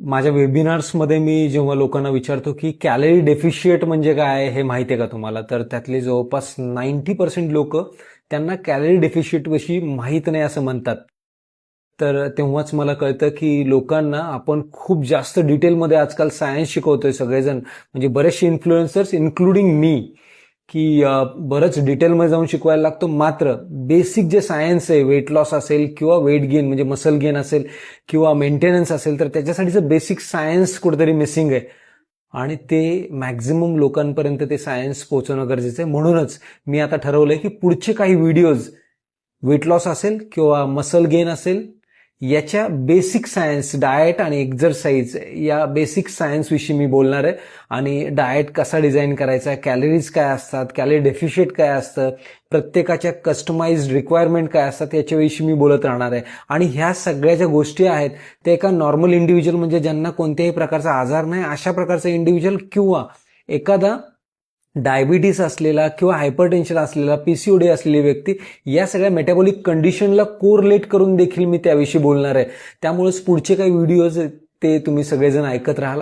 माझ्या वेबिनार्समध्ये मी जेव्हा लोकांना विचारतो की कॅलरी डेफिशिएट म्हणजे काय हे माहिती आहे का तुम्हाला, तर त्यातले जवळपास 90% लोक त्यांना कॅलरी डेफिशिएट विषयी माहीत नाही असं म्हणतात. तर तेव्हाच मला कळतं की लोकांना आपण खूप जास्त डिटेलमध्ये आजकाल सायन्स शिकवतोय सगळेजण, म्हणजे बरेचसे इन्फ्लुएन्सर्स इन्क्लुडिंग मी, की बरंच डिटेलमध्ये जाऊन शिकवायला लागतो. मात्र बेसिक जे सायन्स आहे, वेट लॉस असेल किंवा वेट गेन म्हणजे मसल गेन असेल किंवा मेंटेनन्स असेल, तर त्याच्यासाठीचं बेसिक सायन्स कुठेतरी मिसिंग आहे आणि ते मॅक्झिमम लोकांपर्यंत ते सायन्स पोहोचवणं गरजेचं आहे. म्हणूनच मी आता ठरवलंय की पुढचे काही व्हिडिओज वेट लॉस असेल किंवा मसल गेन असेल याच्या बेसिक सायन्स, डाएट आणि एक्झरसाइज या बेसिक सायन्स विषयी मी बोलणार आहे. आणि डाएट कसा डिझाईन करायचा, कॅलरीज काय असतात, कॅलरी डेफिशिएट काय असतं, प्रत्येकाच्या कस्टमाइज्ड रिक्वायरमेंट काय असतात याच्याविषयी मी बोलत राहणार आहे. आणि ह्या सगळ्या ज्या गोष्टी आहेत त्या एका नॉर्मल इंडिव्हिज्युअल म्हणजे ज्यांना कोणत्याही प्रकारचा आजार नाही अशा प्रकारचा इंडिव्हिज्युअल किंवा एखादा डायबिटीस असलेला किंवा हायपरटेन्शन असलेला, पीसीओडी असलेली व्यक्ती, या सगळ्या मेटाबॉलिक कंडिशनला कोरिलेट करून देखील मी त्याविषयी बोलणार आहे. त्यामुळेच पुढचे काही व्हिडिओज ते तुम्ही सगळेजण ऐकत राहाल.